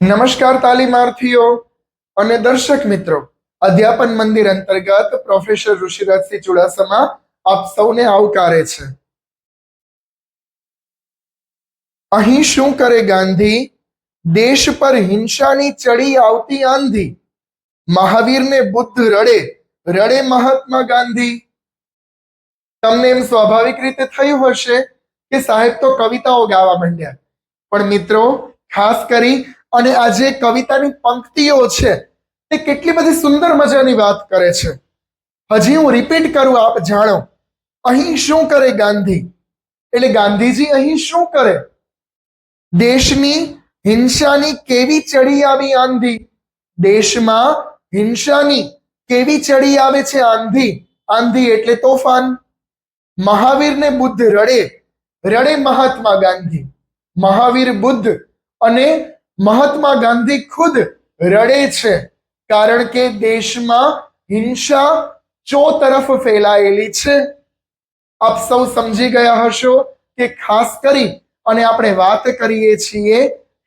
નમસ્કાર તાલીમાર્થીઓ અને દર્શક મિત્રો, અધ્યાપન મંદિર અંતર્ગત પ્રોફેસર ઋષિરાજસિંહ ચુડાસમા આપ સૌને આવકારે છે. અહીં શું કરે ગાંધી, દેશ પર હિંસાની ચડી આવતી આંધી, મહાવીરને બુદ્ધ રડે રડે મહાત્મા ગાંધી. તમને એમ સ્વાભાવિક રીતે થયું હશે કે સાહેબ તો કવિતાઓ ગાવા માંડ્યા, પણ મિત્રો ખાસ કરી અને આ જે કવિતાની પંક્તિઓ છે તે કેટલી બધી સુંદર મજાની વાત કરે છે. હજી હું રિપીટ કરું, આપ જાણો. અહીં શું કરે ગાંધી એટલે ગાંધીજી અહીં શું કરે? દેશની હિંસાની કેવી ચડી આવી આંધી, દેશમાં હિંસાની કેવી ચડી આવે છે આંધી. આંધી એટલે તોફાન. મહાવીરને બુદ્ધ રડે રડે મહાત્મા ગાંધી. મહાવીર બુદ્ધ અને મહાત્મા ગાંધી ખુદ રડે છે, કારણ કે દેશમાં હિંસા ચોતરફ ફેલાયેલી છે. આપ સૌ સમજી ગયા હશો કે ખાસ કરી અને આપણે વાત કરીએ છીએ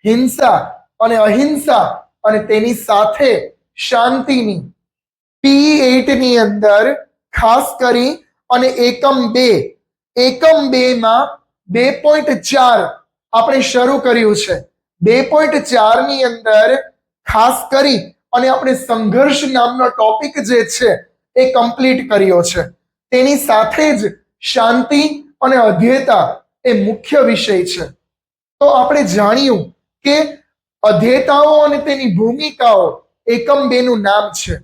હિંસા અને અહિંસા અને તેની સાથે શાંતિની. P8 ની અંદર ખાસ કરી અને એકમ 2 માં 2.4 આપણે શરૂ કર્યું છે. 2.4 ની અંદર ખાસ કરી અને આપણે સંઘર્ષ નામનો ટોપિક જે છે એ કમ્પ્લીટ કર્યો છે. તેની સાથે જ શાંતિ અને અધ્યેયતા એ મુખ્ય વિષય છે. તો આપણે જાણ્યું કે અધ્યેયતાઓ અને તેની ભૂમિકાઓ એકમ 2 નું નામ છે.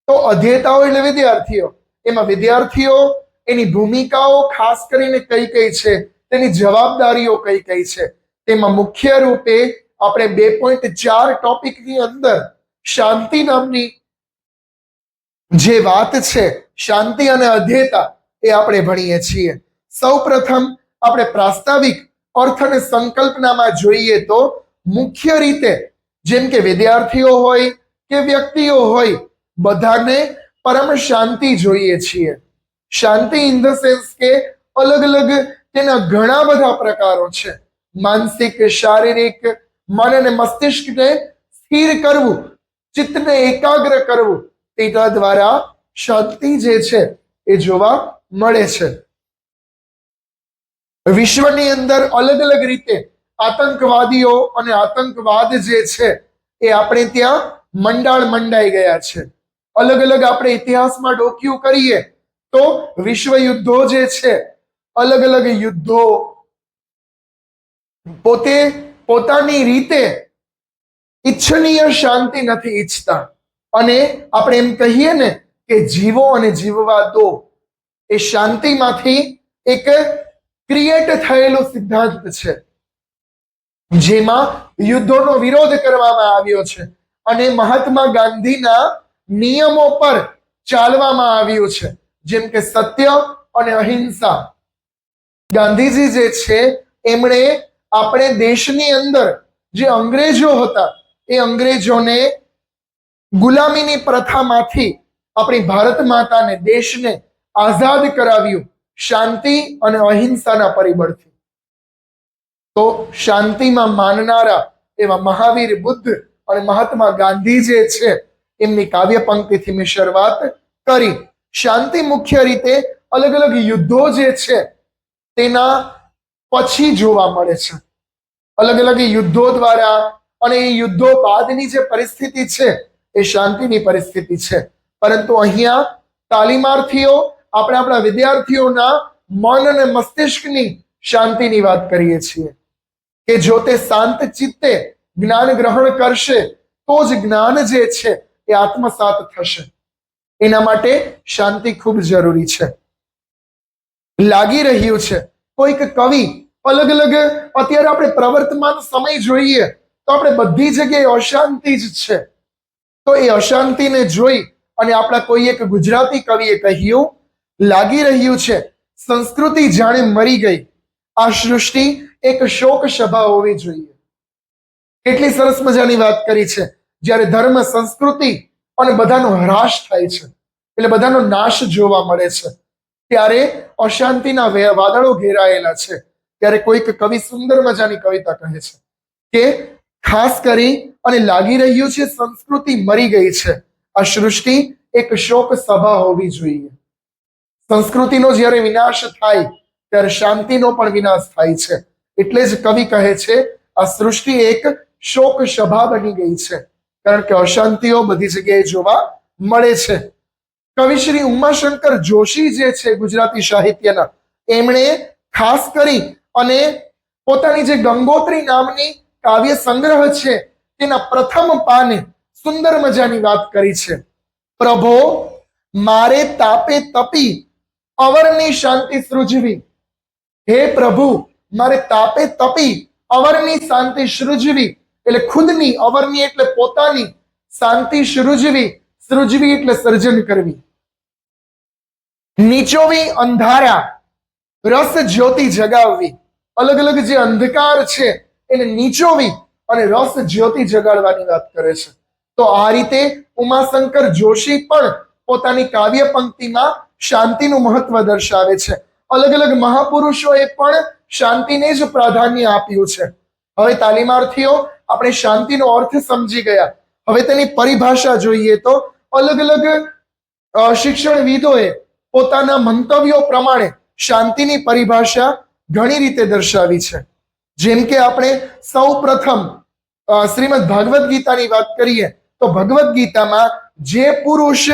તો અધ્યેયતાઓ એટલે વિદ્યાર્થીઓ, એમાં વિદ્યાર્થીઓ, એની ભૂમિકાઓ ખાસ કરીને કઈ કઈ છે, તેની જવાબદારીઓ કઈ કઈ છે, તેમાં મુખ્ય રૂપે આપણે 2.4 ટોપિકની અંદર શાંતિ નામની જે વાત છે, શાંતિ અને અધ્યેયતા, એ આપણે ભણીએ છીએ. સૌ પ્રથમ આપણે પ્રાસ્તાવિક અર્થ અને સંકલ્પનામાં જોઈએ તો મુખ્ય રીતે જેમ કે વિદ્યાર્થીઓ હોય કે વ્યક્તિઓ હોય, બધાને પરમ શાંતિ જોઈએ છીએ. શાંતિ ઇન ધ સેન્સ કે અલગ અલગ તેના ઘણા બધા પ્રકારો છે. માનસિક, શારીરિક, મન અને મસ્તિષ્કને સ્થિર કરવું, ચિત્તને એકાગ્ર કરવું, તેના દ્વારા શાંતિ જે છે એ જોવા મળે છે. વિશ્વની અંદર અલગ અલગ રીતે આતંકવાદીઓ અને આતંકવાદ જે છે એ આપણે ત્યાં મંડાઈ ગયા છે. અલગ અલગ આપણે ઇતિહાસમાં ડોક્યુ કરીએ તો વિશ્વ યુદ્ધો જે છે, અલગ અલગ યુદ્ધો પોતાની રીતે ઈચ્છનીય શાંતિ નથી ઈચ્છતા, અને આપણે એમ કહીએ ને કે જીવો અને જીવવા દો, એ શાંતિમાંથી એક ક્રિએટ થયેલો સિદ્ધાંત છે, જેમાં યુદ્ધોનો વિરોધ કરવામાં આવ્યો છે અને મહાત્મા ગાંધીના નિયમો પર ચાલવામાં આવ્યું છે, જેમ કે સત્ય અને અહિંસા. ગાંધીજી જે છે એમણે આપણે દેશની અંદર જે અંગ્રેજો હતા એ અંગ્રેજોને ગુલામીની પ્રથામાંથી આપણી ભારત માતાને, દેશને આઝાદ કરાવ્યું શાંતિ અને અહિંસાના પરિબળથી. તો શાંતિમાં માનનારા એવા મહાવીર બુદ્ધ અને મહાત્મા ગાંધી જે છે એમની કાવ્ય પંક્તિથી મેં શરૂઆત કરી. શાંતિ મુખ્ય રીતે અલગ અલગ યુદ્ધો જે છે તેના પછી જોવા મળે છે. અલગ અલગ યુદ્ધો દ્વારા અને એ યુદ્ધો બાદની જે પરિસ્થિતિ છે એ શાંતિની પરિસ્થિતિ છે. પરંતુ અહીંયા તાલીમાર્થીઓ, આપણે આપણા વિદ્યાર્થીઓના મન અને મસ્તિષ્કની શાંતિની વાત કરીએ છીએ કે જો તે શાંત ચિત્તે જ્ઞાન ગ્રહણ કરશે તો જ જ્ઞાન જે છે એ આત્મસાત થશે. એના માટે શાંતિ ખૂબ જરૂરી છે. લાગી રહ્યું છે કોઈક કવિ અલગ અલગ, અત્યારે આપણે પ્રવર્તમાન સમય જોઈએ તો આપણે બધી જગ્યાએ અશાંતિ જ છે. તો એ અશાંતિને જોઈ અને આપણા કોઈ એક ગુજરાતી કવિએ કહ્યું, લાગી રહ્યું છે સંસ્કૃતિ જાણે મરી ગઈ, આ સૃષ્ટિ એક શોક સભા હોવી જોઈએ. કેટલી સરસ મજાની વાત કરી છે. જ્યારે ધર્મ, સંસ્કૃતિ અને બધાનો હ્રાસ થાય છે, એટલે બધાનો નાશ જોવા મળે છે, ત્યારે અશાંતિના વાદળો ઘેરાયેલા છે. ત્યારે કોઈક કવિ સુંદર મજાની કવિતા કહે છે કે ખાસ કરી અને લાગી રહ્યું છે સંસ્કૃતિ મરી ગઈ છે. આ સૃષ્ટિ એક શોક સભા હોવી જોઈએ. સંસ્કૃતિનો જ્યારે વિનાશ થાય ત્યારે શાંતિનો પણ વિનાશ થાય છે. એટલે જ કવિ કહે છે આ સૃષ્ટિ એક શોક સભા બની ગઈ છે, કારણ કે અશાંતિઓ બધી જગ્યાએ જોવા મળે છે. કવિ શ્રી ઉમાશંકર જોશી જે છે ગુજરાતી સાહિત્યના, એમણે ખાસ કરી અને પોતાની જે ગંગોત્રી નામની કાવ્ય સંગ્રહ છે તેના પ્રથમ પાને સુંદર મજાની વાત કરી છે. પ્રભો મારે તાપે તપી અવરની શાંતિ સૃજવી. હે પ્રભુ, મારે તાપે તપી અવરની શાંતિ સૃજવી, એટલે ખુદની, અવરની એટલે પોતાની, શાંતિ સૃજવી, સૃજવી એટલે સર્જન કરવી. નીચોવી અંધારા રસ જ્યોતિ જગાવવી. અલગ અલગ જે અંધકાર છે એને નીચોવી અને રસ જ્યોતિ જગાડવાની વાત કરે છે. તો આ રીતે ઉમાશંકર જોશી પણ પોતાની કાવ્ય પંક્તિમાં શાંતિનું મહત્વ દર્શાવે છે. અલગ અલગ મહાપુરુષોએ પણ શાંતિને જ પ્રાધાન્ય આપ્યું છે. હવે તાલીમાર્થીઓ, આપણે શાંતિનો અર્થ સમજી ગયા. હવે તેની પરિભાષા જોઈએ તો અલગ અલગ શિક્ષણવિદોએ પોતાના મંતવ્યો પ્રમાણે શાંતિની પરિભાષા ઘણી રીતે દર્શાવી છે. જેમ કે આપણે સૌ પ્રથમ શ્રીમદ ભાગવત ગીતાની વાત કરીએ તો ભગવદ્ ગીતામાં જે પુરુષ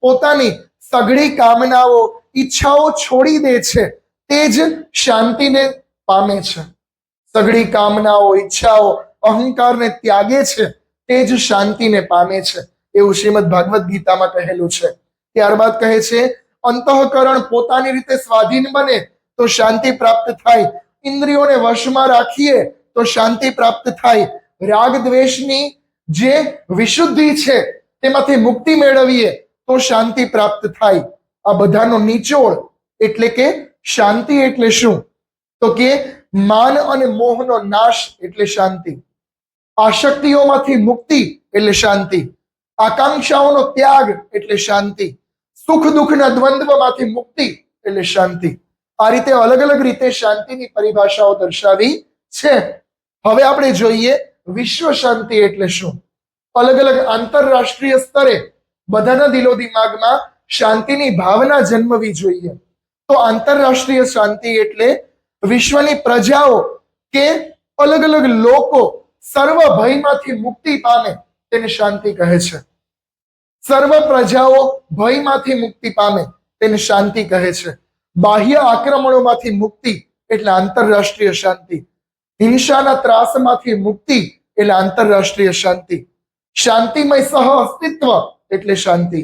પોતાની સઘળી કામનાઓ, ઈચ્છાઓ છોડી દે છે તે જ શાંતિને પામે છે. સઘળી કામનાઓ, ઈચ્છાઓ, અહંકારને ત્યાગે છે તે જ શાંતિને પામે છે, એવું શ્રીમદ ભાગવત ગીતામાં કહેલું છે. ત્યારબાદ કહે છે અંતઃકરણ પોતાની રીતે સ્વાધીન બને તો શાંતિ પ્રાપ્ત થાય. ઇન્દ્રિયોને વશમાં રાખીએ તો શાંતિ પ્રાપ્ત થાય. રાગ દ્વેષની જે વિશુદ્ધિ છે તેમાંથી મુક્તિ મેળવીએ તો શાંતિ પ્રાપ્ત થાય. આ બધાનો નિચોડ એટલે કે શાંતિ એટલે શું? તો કે માન અને મોહનો નાશ એટલે શાંતિ. આશક્તિઓમાંથી મુક્તિ એટલે શાંતિ. આકાંક્ષાઓનો ત્યાગ એટલે શાંતિ. સુખ દુઃખના દ્વંદ્વમાંથી મુક્તિ એટલે શાંતિ. આ રીતે અલગ અલગ રીતે શાંતિની પરિભાષાઓ દર્શાવી છે. હવે આપણે જોઈએ વિશ્વ શાંતિ એટલે શું. અલગ અલગ આંતરરાષ્ટ્રીય સ્તરે બધાના દિલો દિમાગમાં શાંતિની ભાવના જન્મવી જોઈએ. તો આંતરરાષ્ટ્રીય શાંતિ એટલે વિશ્વની પ્રજાઓ કે અલગ અલગ લોકો સર્વ ભયમાંથી મુક્તિ પામે તેને શાંતિ કહે છે. સર્વ પ્રજાઓ ભયમાંથી મુક્તિ પામે તેને શાંતિ કહે છે. બાહ્ય આક્રમણોમાંથી મુક્તિ એટલે આંતરરાષ્ટ્રીય શાંતિ. હિંસાના ત્રાસમાંથી મુક્તિ એટલે આંતરરાષ્ટ્રીય શાંતિ. શાંતિમય સહ અસ્તિત્વ એટલે શાંતિ.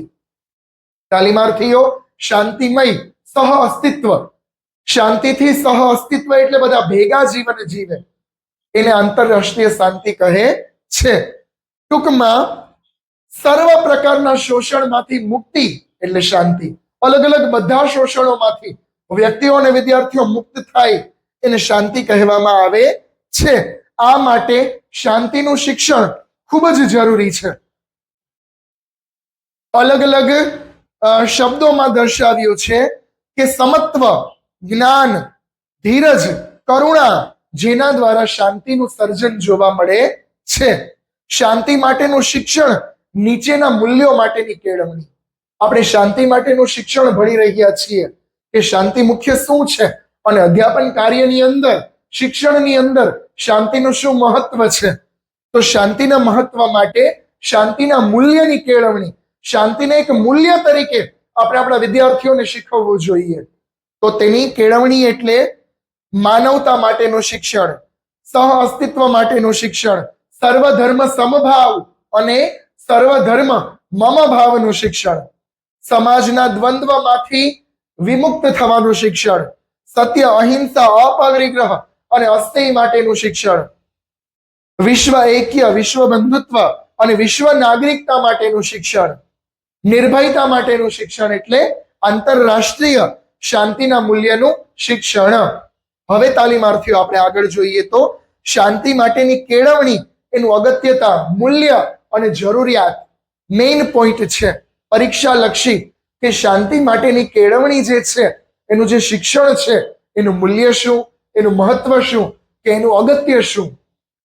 તાલીમાર્થીઓ, શાંતિમય સહ અસ્તિત્વ, શાંતિથી સહ અસ્તિત્વ એટલે બધા ભેગા જીવન જીવે, એને આંતરરાષ્ટ્રીય શાંતિ કહે છે. ટૂંકમાં સર્વ પ્રકારના શોષણમાંથી મુક્તિ એટલે શાંતિ. અલગ અલગ બધા શોષણોમાંથી વ્યક્તિઓ અને વિદ્યાર્થીઓ મુક્ત થાય એને શાંતિ કહેવામાં આવે છે. આ માટે શાંતિનું શિક્ષણ ખૂબ જ જરૂરી છે. અલગ અલગ શબ્દોમાં દર્શાવ્યું છે કે સમત્વ, જ્ઞાન, ધીરજ, કરુણા, જેના દ્વારા શાંતિનું સર્જન જોવા મળે છે. શાંતિ માટેનું શિક્ષણ, નીચેના મૂલ્યો માટેની કેળવણી. આપણે શાંતિ માટેનું શિક્ષણ ભણી રહ્યા છીએ કે શાંતિ મુખ્ય શું છે અને અધ્યાપન કાર્યની અંદર, શિક્ષણની અંદર શાંતિનું શું મહત્વ છે. તો શાંતિના મહત્વ માટે શાંતિના મૂલ્યની કેળવણી, શાંતિને એક મૂલ્ય તરીકે આપણે આપણા વિદ્યાર્થીઓને શીખવવું જોઈએ. તો તેની કેળવણી એટલે માનવતા માટેનું શિક્ષણ, સહ અસ્તિત્વ માટેનું શિક્ષણ, સર્વધર્મ સમભાવ અને સર્વધર્મ મમ ભાવનું શિક્ષણ, સમાજના દ્વંદ્વમાંથી વિમુક્ત થવાનું શિક્ષણ, સત્ય, અહિંસા, અપરિગ્રહ અને અસ્થેય માટેનું શિક્ષણ, વિશ્વ ઐક્ય, વિશ્વ બંધુત્વ અને વિશ્વ નાગરિકતા માટેનું શિક્ષણ, નિર્ભયતા માટેનું શિક્ષણ એટલે આંતરરાષ્ટ્રીય શાંતિના મૂલ્યનું શિક્ષણ. હવે તાલીમાર્થીઓ, આપણે આગળ જોઈએ તો શાંતિ માટેની કેળવણી, એનું અગત્યતા, મૂલ્ય અને જરૂરિયાત મેઇન પોઈન્ટ છે પરીક્ષા લક્ષી, કે શાંતિ માટેની કેળવણી જે છે, એનું જે શિક્ષણ છે, એનું મૂલ્ય શું, એનું મહત્વ શું, કે એનું અગત્ય શું.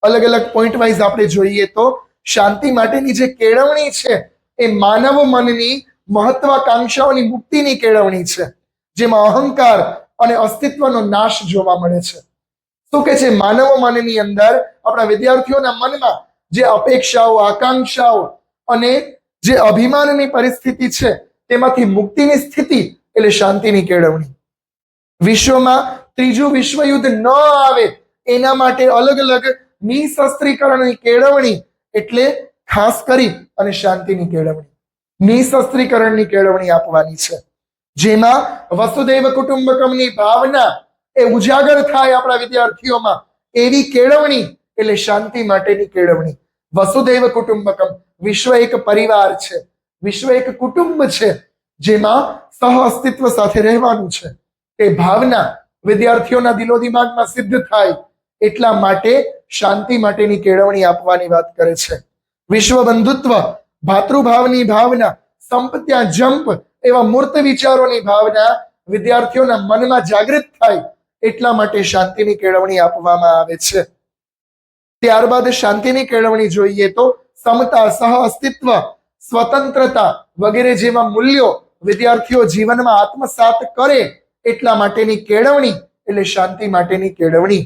અલગ અલગ પોઈન્ટ વાઇઝ આપણે જોઈએ તો શાંતિ માટેની જે કેળવણી છે એ માનવ મનની મહત્વાકાંક્ષાઓની મુક્તિની કેળવણી છે, જેમાં અહંકાર અને અસ્તિત્વનો નાશ જોવા મળે છે. શું કે છે, માનવ મનની અંદર આપણા વિદ્યાર્થીઓના મનમાં જે અપેક્ષાઓ, આકાંક્ષાઓ અને જે અભિમાનની પરિસ્થિતિ છે તેમાંથી મુક્તિની સ્થિતિ એટલે શાંતિની કેળવણી. વિશ્વમાં ત્રીજું વિશ્વયુદ્ધ ન આવે એના માટે અલગ અલગ નિશસ્ત્રીકરણની કેળવણી એટલે ખાસ કરી અને શાંતિની કેળવણી, નિશસ્ત્રીકરણની કેળવણી આપવાની છે, જેમાં વસુદૈવ કુટુંબકમની ભાવના એ ઉજાગર થાય આપણા વિદ્યાર્થીઓમાં. એવી કેળવણી એટલે શાંતિ માટેની કેળવણી. વસુદૈવ કુટુંબકમ, વિશ્વ એક પરિવાર છે, વિશ્વ એક કુટુંબ છે, જેમાં સહ અસ્તિત્વ સાથે રહેવાનું છે. એ ભાવના વિદ્યાર્થીઓના દિલો દિમાગમાં સિદ્ધ થાય એટલા માટે શાંતિ માટેની કેળવણી આપવાની વાત કરે છે. વિશ્વ બંધુત્વ, ભાતૃભાવની ભાવના, સંપ ત્યાં જંપ એવા મૂર્ત વિચારોની ભાવના વિદ્યાર્થીઓના મનમાં જાગૃત થાય એટલા માટે શાંતિની કેળવણી આપવામાં આવે છે. ત્યારબાદ શાંતિની કેળવણી જોઈએ તો સમતા, સહ અસ્તિત્વ, સ્વતંત્રતા વગેરે જેવા મૂલ્યો વિદ્યાર્થીઓ જીવનમાં આત્મસાત કરે એટલા માટેની કેળવણી એટલે શાંતિ માટેની કેળવણી.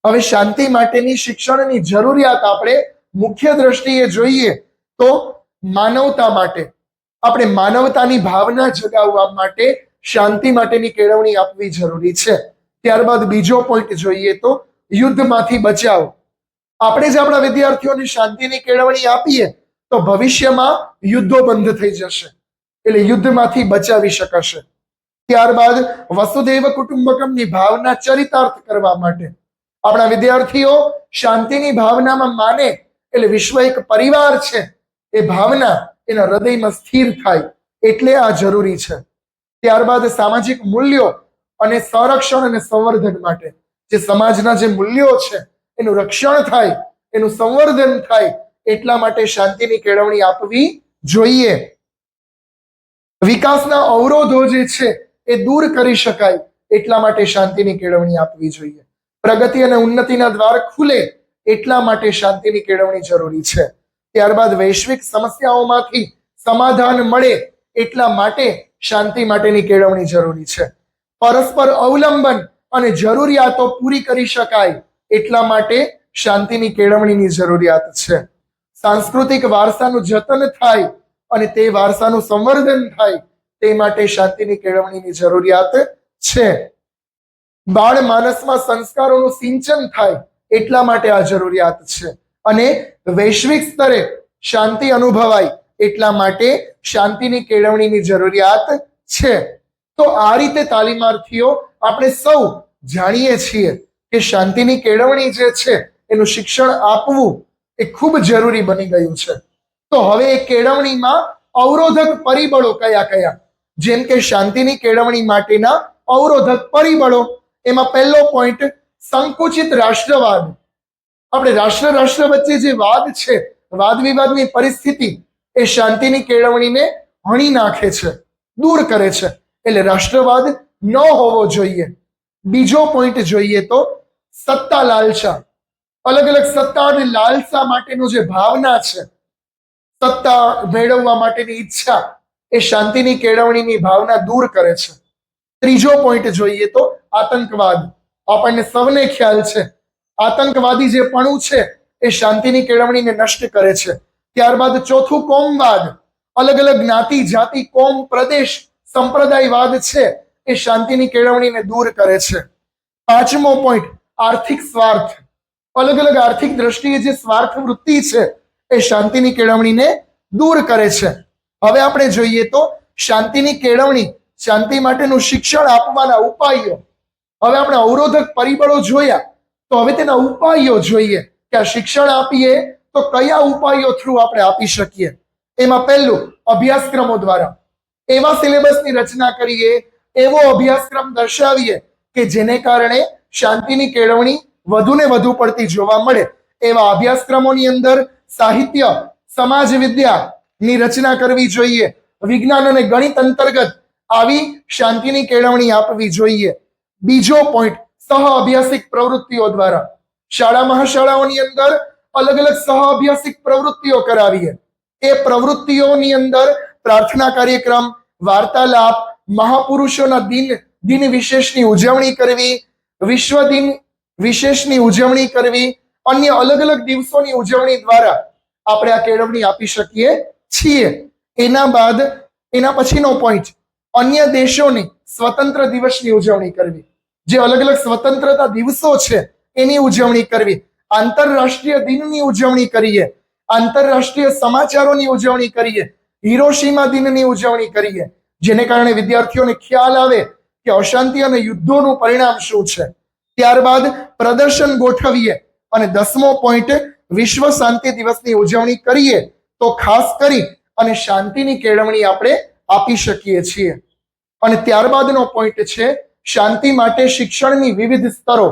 હવે શાંતિ માટેની શિક્ષણની જરૂરિયાત આપણે મુખ્ય દ્રષ્ટિએ જોઈએ તો માનવતા માટે, આપણે માનવતાની ભાવના જગાવવા માટે શાંતિ માટેની કેળવણી આપવી જરૂરી છે. ત્યારબાદ બીજો પોઈન્ટ જોઈએ તો યુદ્ધમાંથી બચાવ. આપણે જ આપણા વિદ્યાર્થીઓને શાંતિની કેળવણી આપીએ તો ભવિષ્યમાં યુદ્ધો બંધ થઈ જશે, એટલે યુદ્ધમાંથી બચાવી શકાશે. ત્યારબાદ વસુદૈવ કુટુંબકમની ભાવના ચરિતાર્થ કરવા માટે આપણા વિદ્યાર્થીઓ શાંતિની ભાવનામાં માને એટલે વિશ્વ એક પરિવાર છે એ ભાવના એના હૃદયમાં સ્થિર થાય એટલે આ જરૂરી છે. ત્યારબાદ સામાજિક મૂલ્યો અને સંરક્ષણ અને સંવર્ધન માટે, જે સમાજના જે મૂલ્યો છે એનું રક્ષણ થાય, એનું સંવર્ધન થાય એટલા માટે શાંતિની કેળવણી આપવી જોઈએ. વિકાસના અવરોધો જે છે એ દૂર કરી શકાય એટલા માટે શાંતિની કેળવણી આપવી જોઈએ. પ્રગતિ અને ઉન્નતિના દ્વાર ખુલે એટલા માટે શાંતિની કેળવણી જરૂરી છે. ત્યારબાદ વૈશ્વિક સમસ્યાઓમાંથી સમાધાન મળે એટલા માટે શાંતિ માટેની કેળવણી જરૂરી છે. પરસ્પર અવલંબન અને જરૂરિયાતો પૂરી કરી શકાય એટલા માટે શાંતિની કેળવણીની જરૂરિયાત છે. સાંસ્કૃતિક વારસાનું જતન થાય અને તે વારસાનું સંવર્ધન થાય તે માટે શાંતિની કેળવણીની જરૂરિયાત છે. બાળ માનસમાં સંસ્કારોનું સિંચન થાય એટલા માટે આ જરૂરિયાત છે. અને વૈશ્વિક સ્તરે શાંતિ અનુભવાય એટલા માટે શાંતિની કેળવણીની જરૂરિયાત છે. તો આ રીતે તાલીમાર્થીઓ આપણે સૌ જાણીએ છીએ કે શાંતિની કેળવણી જે છે એનું શિક્ષણ આપવું એ ખૂબ જરૂરી બની ગયું છે. તો હવે એ કેળવણીમાં અવરોધક પરિબળો કયા કયા, જેમ કે શાંતિની કેળવણી માટેના અવરોધક પરિબળો, એમાં પહેલો પોઈન્ટ સંકુચિત રાષ્ટ્રવાદ. આપણે રાષ્ટ્ર વચ્ચે જે વાદ છે, વાદ વિવાદની પરિસ્થિતિ એ શાંતિની કેળવણીને હણી નાખે છે, દૂર કરે છે, એટલે રાષ્ટ્રવાદ ન હોવો જોઈએ. બીજો પોઈન્ટ જોઈએ તો સત્તા લાલસા. અલગ અલગ સત્તા અને લાલસા માટેનું જે ભાવના છે, સત્તા મેળવવા માટેની ઈચ્છા, એ શાંતિની કેળવણીની ભાવના દૂર કરે છે. ત્રીજો પોઈન્ટ જોઈએ તો આતંકવાદ. આપણને સૌને ખ્યાલ છે આતંકવાદી જે પણું છે એ શાંતિની કેળવણીને નષ્ટ કરે છે. ત્યારબાદ ચોથું કોમવાદ. અલગ અલગ જ્ઞાતિ, જાતિ, કોમ, પ્રદેશ, સંપ્રદાયવાદ છે એ શાંતિની કેળવણીને દૂર કરે છે. પાંચમો પોઈન્ટ આર્થિક સ્વાર્થ. અલગ અલગ આર્થિક દ્રષ્ટિએ જે સ્વાર્થ વૃત્તિ છે એ શાંતિની કેળવણીને દૂર કરે છે. હવે આપણે જોઈએ તો શાંતિની કેળવણી, શાંતિ માટેનું શિક્ષણ આપવાના ઉપાયો. હવે આપણે અવરોધક પરિબળો જોયા, તો હવે તેના ઉપાયો જોઈએ કે આ શિક્ષણ આપીએ તો કયા ઉપાયો થ્રુ આપણે આપી શકીએ. એમાં પહેલું, અભ્યાસક્રમો દ્વારા એવા સિલેબસની રચના કરીએ, એવો અભ્યાસક્રમ દર્શાવીએ કે જેને કારણે શાંતિની કેળવણી વધુ ને વધુ પડતી જોવા મળે. એવા અભ્યાસક્રમોની અંદર સાહિત્ય, સમાજ વિદ્યાની રચના કરવી જોઈએ. વિજ્ઞાન અને ગણિત અંતર્ગત આવી શાંતિની કેળવણી આપવી જોઈએ. બીજો પોઈન્ટ, સહ અભ્યાસિક પ્રવૃત્તિઓ દ્વારા શાળા મહાશાળાઓની અંદર અલગ અલગ સહઅભ્યાસિક પ્રવૃત્તિઓ કરાવીએ. એ પ્રવૃત્તિઓની અંદર પ્રાર્થના કાર્યક્રમ, વાર્તાલાપ, મહાપુરુષોના દિન વિશેષની ઉજવણી કરવી, વિશ્વ દિન વિશેષની ઉજવણી કરવી, અન્ય અલગ અલગ દિવસોની ઉજવણી દ્વારા આપણે આ કેળવણી આપી શકીએ છીએ. એના પછીનો પોઈન્ટ, અન્ય દેશોની સ્વતંત્ર દિવસની ઉજવણી કરવી. જે અલગ અલગ સ્વતંત્રતા દિવસો છે એની ઉજવણી કરવી, આંતરરાષ્ટ્રીય દિનની ઉજવણી કરીએ, આંતરરાષ્ટ્રીય સમાચારોની ઉજવણી કરીએ, હિરોશીમા દિનની ઉજવણી કરીએ, જેને કારણે વિદ્યાર્થીઓને ખ્યાલ આવે કે અશાંતિ અને યુદ્ધોનું પરિણામ શું છે. ત્યારબાદ પ્રદર્શન ગોઠવીએ અને 10મો પોઈન્ટ, વિશ્વ શાંતિ દિવસની ઉજવણી કરીએ તો ખાસ કરી અને શાંતિની કેળવણી આપણે આપી શકીએ છીએ. અને ત્યારબાદનો પોઈન્ટ છે શાંતિ માટે શિક્ષણની વિવિધ સ્તરો.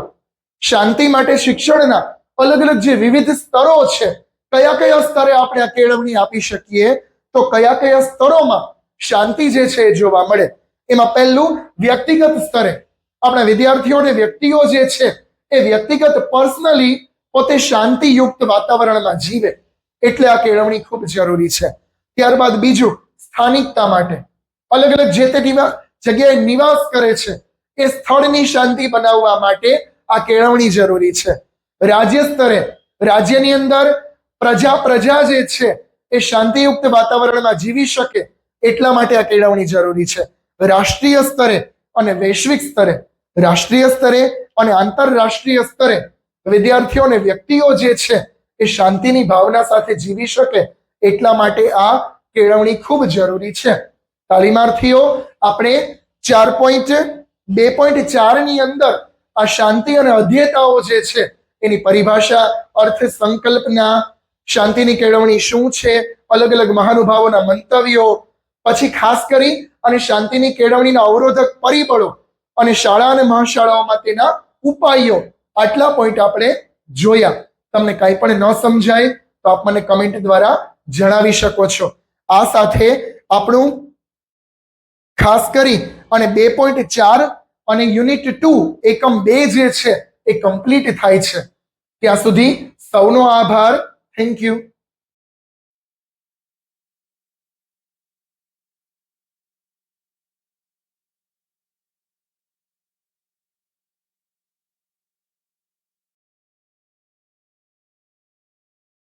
શાંતિ માટે શિક્ષણના અલગ અલગ જે વિવિધ સ્તરો છે, કયા કયા સ્તરે આપણે આ કેળવણી આપી શકીએ, તો કયા કયા સ્તરોમાં શાંતિ જે છે એ જોવા મળે. એમાં પહેલું, વ્યક્તિગત સ્તરે આપણા વિદ્યાર્થીઓને વ્યક્તિઓ જે છે એ વ્યક્તિગત પર્સનલી પોતે શાંતિયુક્ત વાતાવરણમાં જીવે, એટલે આ કેળવણી ખૂબ જરૂરી છે. ત્યારબાદ બીજું, સ્થાનિકતા માટે અલગ અલગ જે તે જગ્યાએ નિવાસ કરે છે એ સ્થળની શાંતિ બનાવવા માટે આ કેળવણી જરૂરી છે. રાજ્ય સ્તરે રાજ્યની અંદર પ્રજા જે છે એ શાંતિયુક્ત વાતાવરણમાં જીવી શકે એટલા માટે આ કેળવણી જરૂરી છે. રાષ્ટ્રીય સ્તરે અને વૈશ્વિક સ્તરે, રાષ્ટ્રીય સ્તરે અને આંતરરાષ્ટ્રીય સ્તરે વિદ્યાર્થીઓ અને વ્યક્તિઓ જે છે એ શાંતિની ભાવના સાથે જીવી શકે એટલા માટે આ કેળવણી ખૂબ જરૂરી છે. તાલીમાર્થીઓ, આપણે 2.4 ની અંદર આ શાંતિ અને અધ્યેયતાઓ જે છે એની પરિભાષા, અર્થ, સંકલ્પના, શાંતિની કેળવણી શું છે, અલગ અલગ મહાનુભાવોના મંતવ્યો, પછી ખાસ કરી અને શાંતિની કેળવણીના અવરોધક પરિબળો અને શાળા અને મહાશાળાઓમાં તેના ઉપાયો, આટલા પોઈન્ટ આપણે જોયા. તમને કાંઈ પણ ન સમજાય તો આપ મને કમેન્ટ દ્વારા જણાવી શકો છો. આ સાથે આપણું ખાસ કરી અને 2.4 અને યુનિટ 2 એકમ 2 જે છે એ કમ્પ્લીટ થાય છે. ત્યાં સુધી સૌનો આભાર. Thank you.